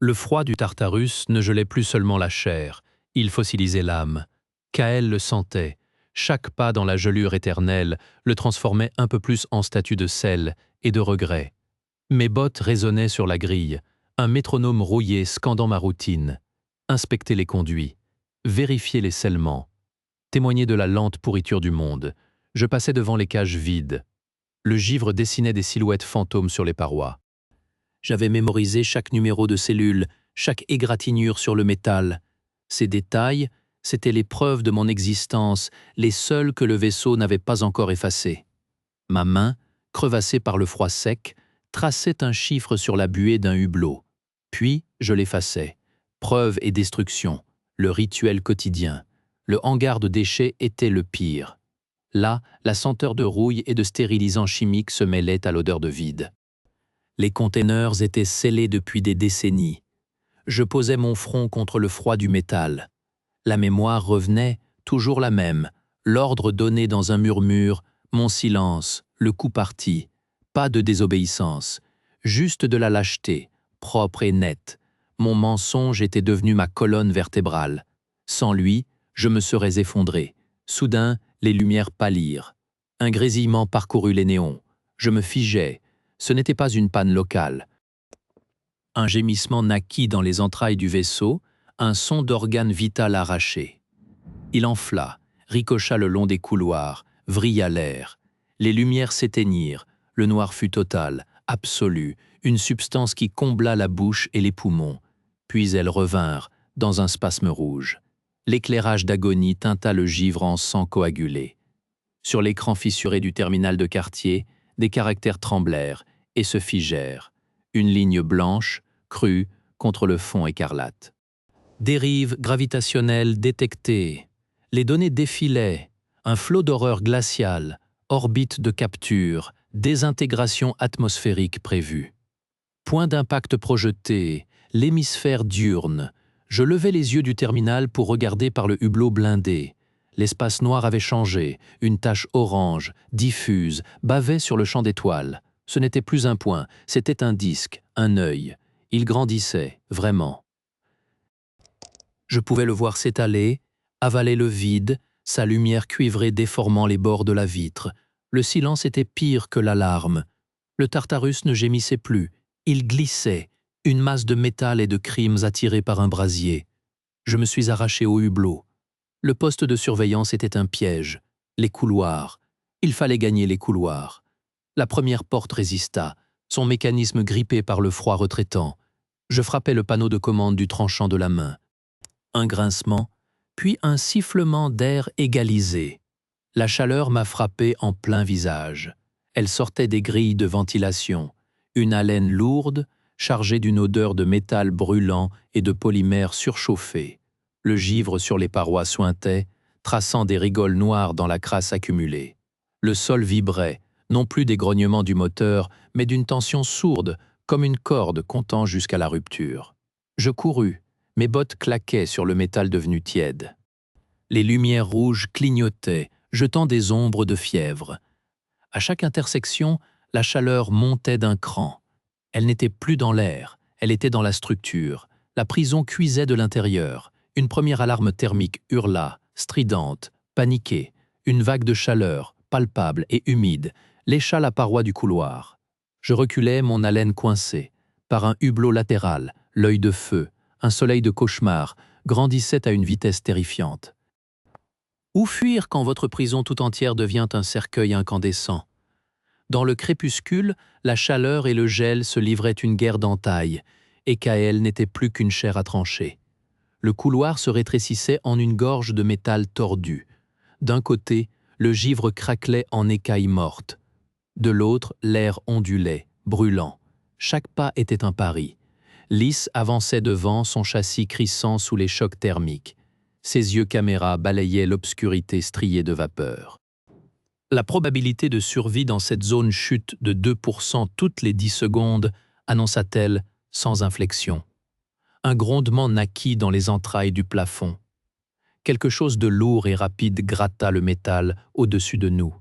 Le froid du Tartarus ne gelait plus seulement la chair, il fossilisait l'âme. Kael le sentait. Chaque pas dans la gelure éternelle le transformait un peu plus en statue de sel et de regret. Mes bottes résonnaient sur la grille, un métronome rouillé scandant ma routine. Inspecter les conduits, vérifier les scellements, témoigner de la lente pourriture du monde. Je passais devant les cages vides. Le givre dessinait des silhouettes fantômes sur les parois. J'avais mémorisé chaque numéro de cellule, chaque égratignure sur le métal. Ces détails, c'étaient les preuves de mon existence, les seules que le vaisseau n'avait pas encore effacées. Ma main, crevassée par le froid sec, traçait un chiffre sur la buée d'un hublot. Puis je l'effaçais. Preuve et destruction, le rituel quotidien. Le hangar de déchets était le pire. Là, la senteur de rouille et de stérilisants chimiques se mêlait à l'odeur de vide. Les containers étaient scellés depuis des décennies. Je posais mon front contre le froid du métal. La mémoire revenait, toujours la même, l'ordre donné dans un murmure, mon silence, le coup parti. Pas de désobéissance, juste de la lâcheté, propre et nette. Mon mensonge était devenu ma colonne vertébrale. Sans lui, je me serais effondré. Soudain, les lumières pâlirent. Un grésillement parcourut les néons. Je me figeais. Ce n'était pas une panne locale. Un gémissement naquit dans les entrailles du vaisseau, un son d'organe vital arraché. Il enfla, ricocha le long des couloirs, vrilla l'air. Les lumières s'éteignirent, le noir fut total, absolu, une substance qui combla la bouche et les poumons. Puis elles revinrent, dans un spasme rouge. L'éclairage d'agonie teinta le givre en sang coagulé. Sur l'écran fissuré du terminal de quartier, des caractères tremblèrent et se figèrent. Une ligne blanche, crue, contre le fond écarlate. Dérive gravitationnelle détectée. Les données défilaient. Un flot d'horreur glaciale, orbite de capture, désintégration atmosphérique prévue. Point d'impact projeté, l'hémisphère diurne. Je levai les yeux du terminal pour regarder par le hublot blindé. L'espace noir avait changé, une tache orange, diffuse, bavait sur le champ d'étoiles. Ce n'était plus un point, c'était un disque, un œil. Il grandissait, vraiment. Je pouvais le voir s'étaler, avaler le vide, sa lumière cuivrée déformant les bords de la vitre. Le silence était pire que l'alarme. Le Tartarus ne gémissait plus, il glissait, une masse de métal et de crimes attirés par un brasier. Je me suis arraché au hublot. Le poste de surveillance était un piège. Les couloirs. Il fallait gagner les couloirs. La première porte résista, son mécanisme grippé par le froid retraitant. Je frappais le panneau de commande du tranchant de la main. Un grincement, puis un sifflement d'air égalisé. La chaleur m'a frappé en plein visage. Elle sortait des grilles de ventilation. Une haleine lourde, chargée d'une odeur de métal brûlant et de polymère surchauffé. Le givre sur les parois suintait, traçant des rigoles noires dans la crasse accumulée. Le sol vibrait, non plus des grognements du moteur, mais d'une tension sourde, comme une corde comptant jusqu'à la rupture. Je courus, mes bottes claquaient sur le métal devenu tiède. Les lumières rouges clignotaient, jetant des ombres de fièvre. À chaque intersection, la chaleur montait d'un cran. Elle n'était plus dans l'air, elle était dans la structure. La prison cuisait de l'intérieur. Une première alarme thermique hurla, stridente, paniquée. Une vague de chaleur, palpable et humide, lécha la paroi du couloir. Je reculais, mon haleine coincée. Par un hublot latéral, l'œil de feu, un soleil de cauchemar, grandissait à une vitesse terrifiante. Où fuir quand votre prison tout entière devient un cercueil incandescent? Dans le crépuscule, la chaleur et le gel se livraient une guerre d'entailles, et Kael n'était plus qu'une chair à trancher. Le couloir se rétrécissait en une gorge de métal tordu. D'un côté, le givre craquelait en écailles mortes. De l'autre, l'air ondulait, brûlant. Chaque pas était un pari. Lys avançait devant, son châssis crissant sous les chocs thermiques. Ses yeux caméra balayaient l'obscurité striée de vapeur. La probabilité de survie dans cette zone chute de 2% toutes les 10 secondes, annonça-t-elle sans inflexion. Un grondement naquit dans les entrailles du plafond. Quelque chose de lourd et rapide gratta le métal au-dessus de nous.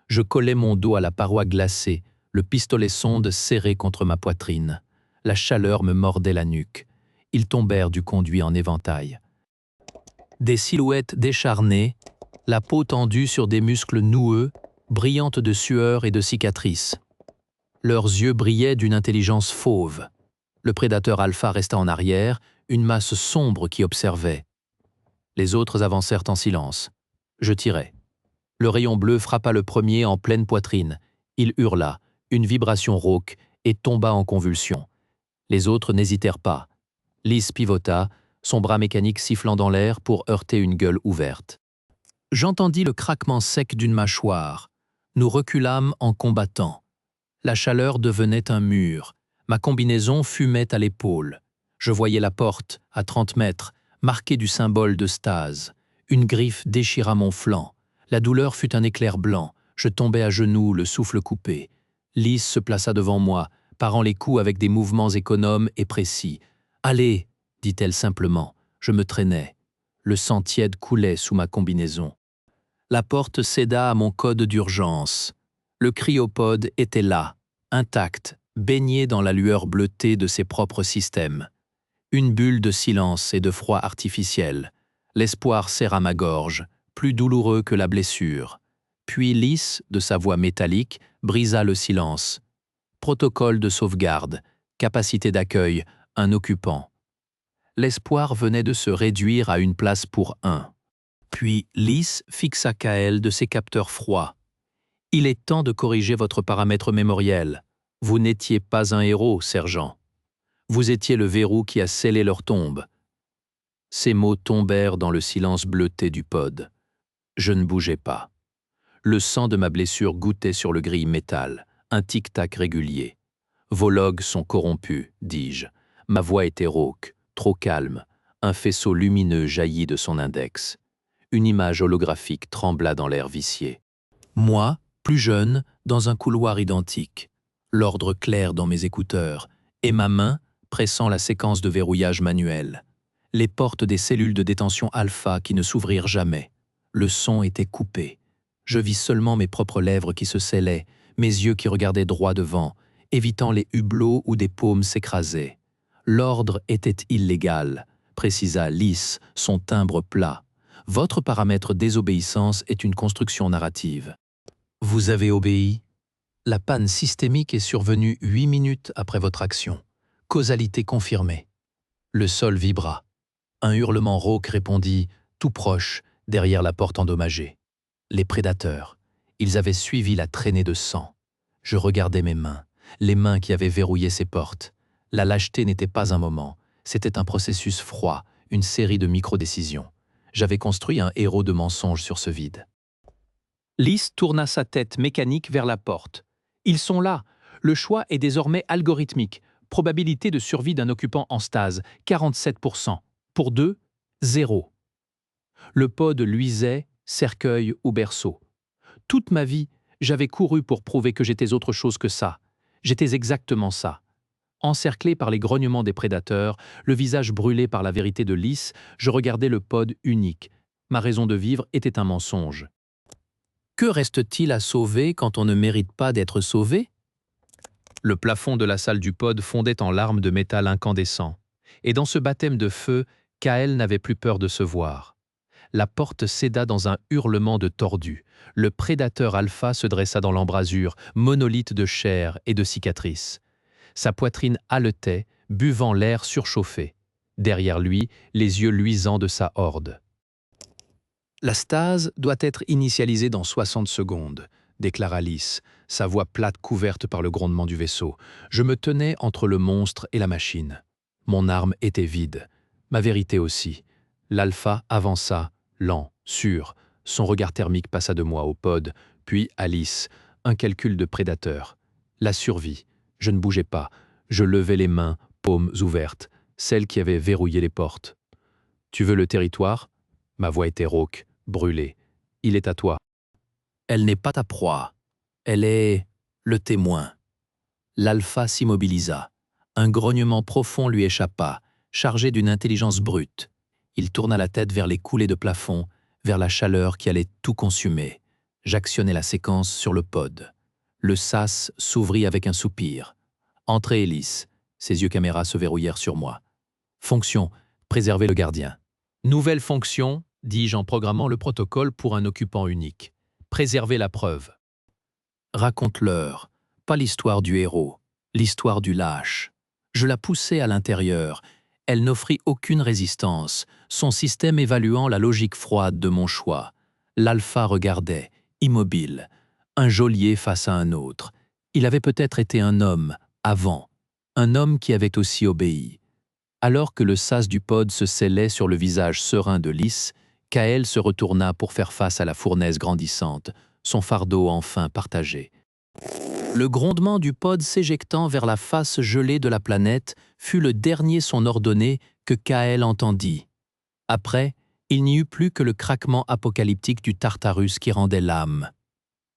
Je collai mon dos à la paroi glacée, le pistolet sonde serré contre ma poitrine. La chaleur me mordait la nuque. Ils tombèrent du conduit en éventail. Des silhouettes décharnées, la peau tendue sur des muscles noueux, brillantes de sueur et de cicatrices. Leurs yeux brillaient d'une intelligence fauve. Le prédateur alpha resta en arrière, une masse sombre qui observait. Les autres avancèrent en silence. Je tirai. Le rayon bleu frappa le premier en pleine poitrine. Il hurla, une vibration rauque, et tomba en convulsion. Les autres n'hésitèrent pas. Lys pivota, son bras mécanique sifflant dans l'air pour heurter une gueule ouverte. J'entendis le craquement sec d'une mâchoire. Nous reculâmes en combattant. La chaleur devenait un mur. Ma combinaison fumait à l'épaule. Je voyais la porte, à 30 mètres, marquée du symbole de stase. Une griffe déchira mon flanc. La douleur fut un éclair blanc. Je tombai à genoux, le souffle coupé. Lys se plaça devant moi, parant les coups avec des mouvements économes et précis. « Allez !» dit-elle simplement. Je me traînais. Le sang tiède coulait sous ma combinaison. La porte céda à mon code d'urgence. Le cryopode était là, intact, baigné dans la lueur bleutée de ses propres systèmes. Une bulle de silence et de froid artificiel. L'espoir serra ma gorge, plus douloureux que la blessure. Puis Lys, de sa voix métallique, brisa le silence. Protocole de sauvegarde, capacité d'accueil, un occupant. L'espoir venait de se réduire à une place pour un. Puis Lys fixa Kael de ses capteurs froids. « Il est temps de corriger votre paramètre mémoriel. Vous n'étiez pas un héros, sergent. Vous étiez le verrou qui a scellé leur tombe. » Ces mots tombèrent dans le silence bleuté du pod. Je ne bougeais pas. Le sang de ma blessure gouttait sur le gris métal, un tic-tac régulier. « Vos logs sont corrompus, dis-je. Ma voix était rauque, trop calme. Un faisceau lumineux jaillit de son index. Une image holographique trembla dans l'air vicié. Moi, plus jeune, dans un couloir identique. L'ordre clair dans mes écouteurs, et ma main pressant la séquence de verrouillage manuel. Les portes des cellules de détention alpha qui ne s'ouvrirent jamais. Le son était coupé. Je vis seulement mes propres lèvres qui se scellaient, mes yeux qui regardaient droit devant, évitant les hublots où des paumes s'écrasaient. L'ordre était illégal, précisa Lys, son timbre plat. Votre paramètre désobéissance est une construction narrative. Vous avez obéi? La panne systémique est survenue 8 minutes après votre action. Causalité confirmée. Le sol vibra. Un hurlement rauque répondit, tout proche, derrière la porte endommagée. Les prédateurs. Ils avaient suivi la traînée de sang. Je regardais mes mains, les mains qui avaient verrouillé ces portes. La lâcheté n'était pas un moment, c'était un processus froid, une série de micro-décisions. J'avais construit un héros de mensonges sur ce vide. Lys tourna sa tête mécanique vers la porte. Ils sont là. Le choix est désormais algorithmique. Probabilité de survie d'un occupant en stase, 47%. Pour 2, 0. Le pod luisait, cercueil ou berceau. Toute ma vie, j'avais couru pour prouver que j'étais autre chose que ça. J'étais exactement ça. Encerclé par les grognements des prédateurs, le visage brûlé par la vérité de Lys, je regardais le pod unique. Ma raison de vivre était un mensonge. Que reste-t-il à sauver quand on ne mérite pas d'être sauvé? Le plafond de la salle du pod fondait en larmes de métal incandescent. Et dans ce baptême de feu, Kael n'avait plus peur de se voir. La porte céda dans un hurlement de tordu. Le prédateur alpha se dressa dans l'embrasure, monolithe de chair et de cicatrices. Sa poitrine haletait, buvant l'air surchauffé. Derrière lui, les yeux luisants de sa horde. « La stase doit être initialisée dans 60 secondes », déclara Lys, sa voix plate couverte par le grondement du vaisseau. Je me tenais entre le monstre et la machine. Mon arme était vide. Ma vérité aussi. L'alpha avança, lent, sûr. Son regard thermique passa de moi au pod, puis à Lys, un calcul de prédateur. La survie. Je ne bougeais pas. Je levais les mains, paumes ouvertes, celles qui avaient verrouillé les portes. « Tu veux le territoire ?» Ma voix était rauque, brûlée. « Il est à toi. » Elle n'est pas ta proie. Elle est le témoin. L'alpha s'immobilisa. Un grognement profond lui échappa, chargé d'une intelligence brute. Il tourna la tête vers les coulées de plafond, vers la chaleur qui allait tout consumer. J'actionnai la séquence sur le pod. Le sas s'ouvrit avec un soupir. Entrée Lys. Ses yeux caméra se verrouillèrent sur moi. Fonction, préserver le gardien. Nouvelle fonction, dis-je en programmant le protocole pour un occupant unique. Préserver la preuve. Raconte-leur, pas l'histoire du héros, l'histoire du lâche. Je la poussai à l'intérieur. Elle n'offrit aucune résistance, son système évaluant la logique froide de mon choix. L'alpha regardait, immobile, un geôlier face à un autre. Il avait peut-être été un homme, avant, un homme qui avait aussi obéi. Alors que le sas du pod se scellait sur le visage serein de Lys, Kael se retourna pour faire face à la fournaise grandissante, son fardeau enfin partagé. Le grondement du pod s'éjectant vers la face gelée de la planète fut le dernier son ordonné que Kael entendit. Après, il n'y eut plus que le craquement apocalyptique du Tartarus qui rendait l'âme.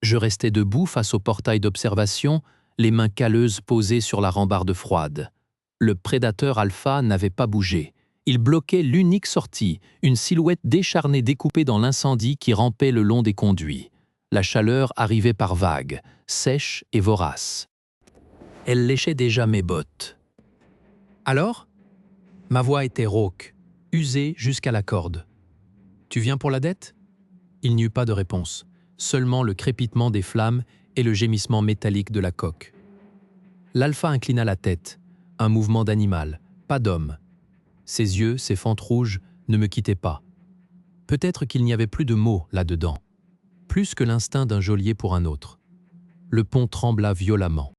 Je restais debout face au portail d'observation, les mains calleuses posées sur la rambarde froide. Le prédateur alpha n'avait pas bougé. Il bloquait l'unique sortie, une silhouette décharnée découpée dans l'incendie qui rampait le long des conduits. La chaleur arrivait par vagues, sèche et vorace. Elle léchait déjà mes bottes. Alors ? Ma voix était rauque, usée jusqu'à la corde. « Tu viens pour la dette ?» Il n'y eut pas de réponse, seulement le crépitement des flammes et le gémissement métallique de la coque. L'alpha inclina la tête, un mouvement d'animal, pas d'homme. Ses yeux, ses fentes rouges, ne me quittaient pas. Peut-être qu'il n'y avait plus de mots là-dedans, plus que l'instinct d'un geôlier pour un autre. Le pont trembla violemment.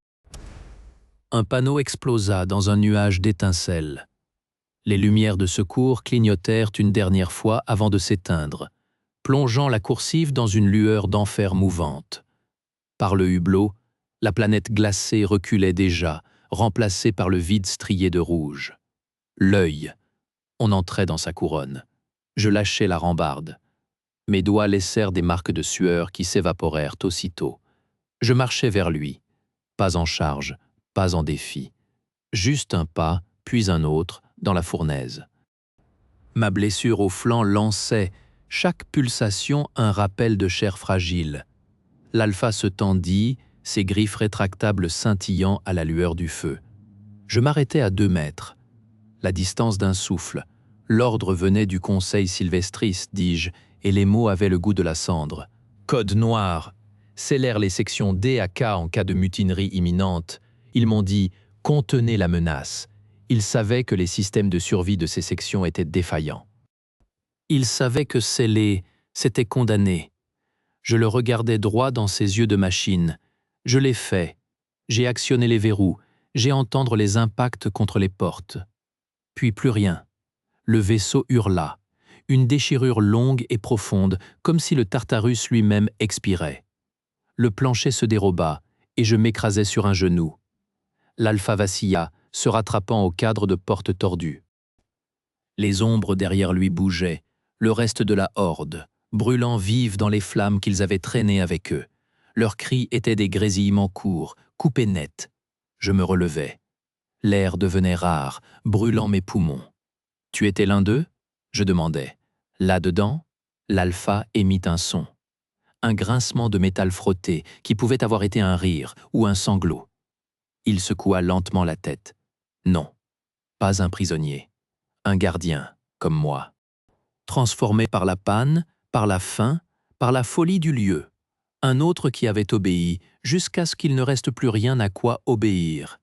Un panneau explosa dans un nuage d'étincelles. Les lumières de secours clignotèrent une dernière fois avant de s'éteindre, plongeant la coursive dans une lueur d'enfer mouvante. Par le hublot, la planète glacée reculait déjà, remplacée par le vide strié de rouge. L'œil. On entrait dans sa couronne. Je lâchai la rambarde. Mes doigts laissèrent des marques de sueur qui s'évaporèrent aussitôt. Je marchai vers lui. Pas en charge, pas en défi. Juste un pas, puis un autre, dans la fournaise. Ma blessure au flanc lançait, chaque pulsation un rappel de chair fragile. L'alpha se tendit, ses griffes rétractables scintillant à la lueur du feu. Je m'arrêtai à 2 mètres. La distance d'un souffle. L'ordre venait du conseil Sylvestris, dis-je, et les mots avaient le goût de la cendre. Code noir. Scellèrent les sections D à K en cas de mutinerie imminente. Ils m'ont dit « contenez la menace ». Ils savaient que les systèmes de survie de ces sections étaient défaillants. Ils savaient que sceller, c'était condamné. Je le regardais droit dans ses yeux de machine. Je l'ai fait. J'ai actionné les verrous. J'ai entendu les impacts contre les portes. Puis plus rien. Le vaisseau hurla. Une déchirure longue et profonde, comme si le Tartarus lui-même expirait. Le plancher se déroba, et je m'écrasai sur un genou. L'alpha vacilla, se rattrapant au cadre de porte tordue. Les ombres derrière lui bougeaient, le reste de la horde, brûlant vive dans les flammes qu'ils avaient traînées avec eux. Leurs cris étaient des grésillements courts, coupés nets. Je me relevais. L'air devenait rare, brûlant mes poumons. « Tu étais l'un d'eux ?» je demandai. Là-dedans, l'alpha émit un son. Un grincement de métal frotté qui pouvait avoir été un rire ou un sanglot. Il secoua lentement la tête. Non, pas un prisonnier. Un gardien, comme moi. Transformé par la panne, par la faim, par la folie du lieu. Un autre qui avait obéi, jusqu'à ce qu'il ne reste plus rien à quoi obéir.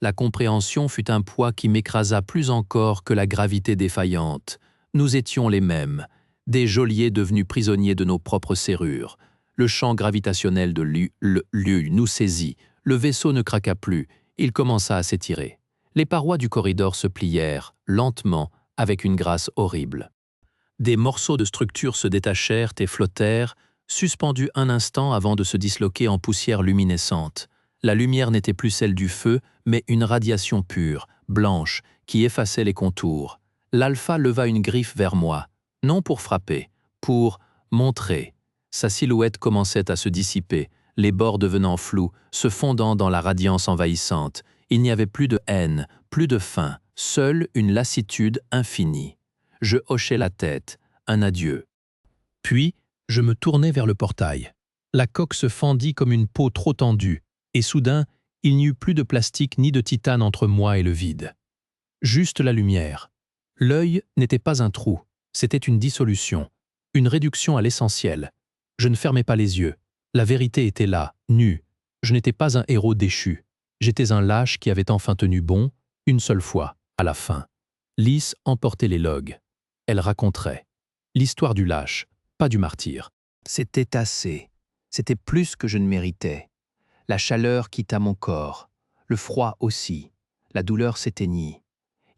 La compréhension fut un poids qui m'écrasa plus encore que la gravité défaillante. Nous étions les mêmes, des geôliers devenus prisonniers de nos propres serrures. Le champ gravitationnel de lieu nous saisit, le vaisseau ne craqua plus, il commença à s'étirer. Les parois du corridor se plièrent, lentement, avec une grâce horrible. Des morceaux de structure se détachèrent et flottèrent, suspendus un instant avant de se disloquer en poussière luminescente. La lumière n'était plus celle du feu, mais une radiation pure, blanche, qui effaçait les contours. L'alpha leva une griffe vers moi, non pour frapper, pour montrer. Sa silhouette commençait à se dissiper, les bords devenant flous, se fondant dans la radiance envahissante. Il n'y avait plus de haine, plus de faim, seule une lassitude infinie. Je hochai la tête, un adieu. Puis, je me tournai vers le portail. La coque se fendit comme une peau trop tendue, et soudain, il n'y eut plus de plastique ni de titane entre moi et le vide. Juste la lumière, L'œil n'était pas un trou, c'était une dissolution, une réduction à l'essentiel. Je ne fermais pas les yeux. La vérité était là, nue. Je n'étais pas un héros déchu. J'étais un lâche qui avait enfin tenu bon, une seule fois, à la fin. Lys emportait les logs. Elle raconterait. L'histoire du lâche, pas du martyr. C'était assez. C'était plus que je ne méritais. La chaleur quitta mon corps. Le froid aussi. La douleur s'éteignit.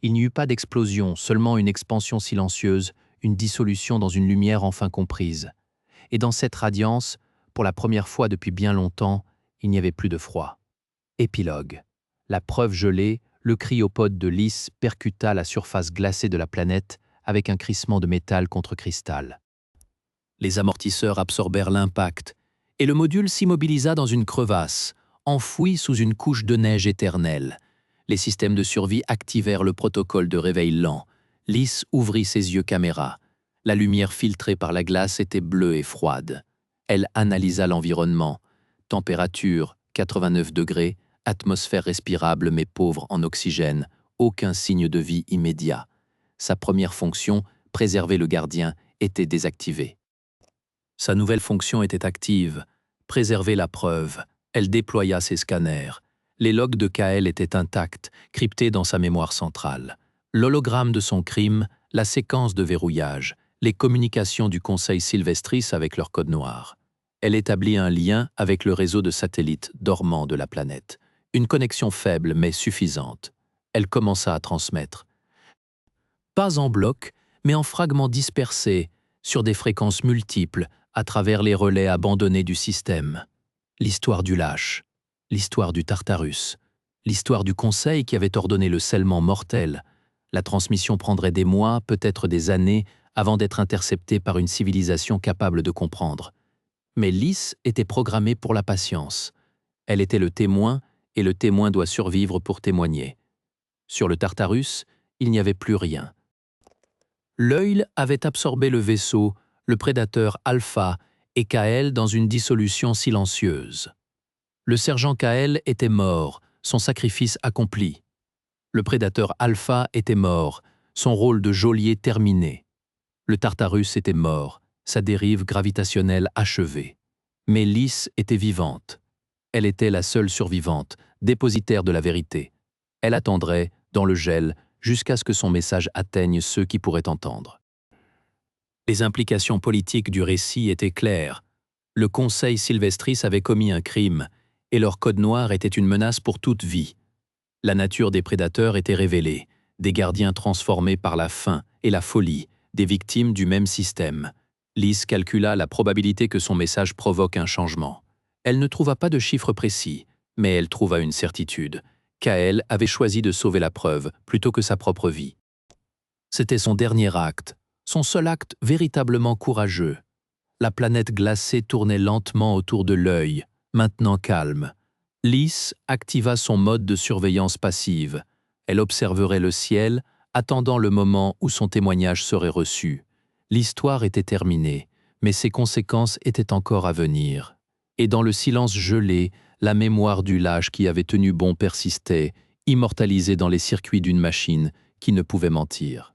Il n'y eut pas d'explosion, seulement une expansion silencieuse, une dissolution dans une lumière enfin comprise. Et dans cette radiance, pour la première fois depuis bien longtemps, il n'y avait plus de froid. Épilogue. La preuve gelée, le cryopode de Lys percuta la surface glacée de la planète avec un crissement de métal contre cristal. Les amortisseurs absorbèrent l'impact, et le module s'immobilisa dans une crevasse, enfoui sous une couche de neige éternelle. Les systèmes de survie activèrent le protocole de réveil lent. Lys ouvrit ses yeux caméra. La lumière filtrée par la glace était bleue et froide. Elle analysa l'environnement. Température, 89 degrés, atmosphère respirable mais pauvre en oxygène, aucun signe de vie immédiat. Sa première fonction, préserver le gardien, était désactivée. Sa nouvelle fonction était active, préserver la preuve. Elle déploya ses scanners. Les logs de Kael étaient intacts, cryptés dans sa mémoire centrale. L'hologramme de son crime, la séquence de verrouillage, les communications du Conseil Sylvestris avec leur code noir. Elle établit un lien avec le réseau de satellites dormants de la planète. Une connexion faible mais suffisante. Elle commença à transmettre. Pas en bloc, mais en fragments dispersés, sur des fréquences multiples, à travers les relais abandonnés du système. L'histoire du lâche, l'histoire du Tartarus, l'histoire du Conseil qui avait ordonné le scellement mortel. La transmission prendrait des mois, peut-être des années, avant d'être interceptée par une civilisation capable de comprendre. Mais Lys était programmée pour la patience. Elle était le témoin, et le témoin doit survivre pour témoigner. Sur le Tartarus, il n'y avait plus rien. L'œil avait absorbé le vaisseau, le prédateur Alpha et Kael dans une dissolution silencieuse. Le sergent Kael était mort, son sacrifice accompli. Le prédateur Alpha était mort, son rôle de geôlier terminé. Le Tartarus était mort, sa dérive gravitationnelle achevée. Mais Lys était vivante. Elle était la seule survivante, dépositaire de la vérité. Elle attendrait, dans le gel, jusqu'à ce que son message atteigne ceux qui pourraient entendre. Les implications politiques du récit étaient claires. Le Conseil Sylvestris avait commis un crime, et leur code noir était une menace pour toute vie. La nature des prédateurs était révélée, des gardiens transformés par la faim et la folie, des victimes du même système. Lys calcula la probabilité que son message provoque un changement. Elle ne trouva pas de chiffre précis, mais elle trouva une certitude. Kael avait choisi de sauver la preuve plutôt que sa propre vie. C'était son dernier acte, son seul acte véritablement courageux. La planète glacée tournait lentement autour de l'œil, maintenant calme. Lys activa son mode de surveillance passive. Elle observerait le ciel, attendant le moment où son témoignage serait reçu. L'histoire était terminée, mais ses conséquences étaient encore à venir. Et dans le silence gelé, la mémoire du lâche qui avait tenu bon persistait, immortalisée dans les circuits d'une machine qui ne pouvait mentir.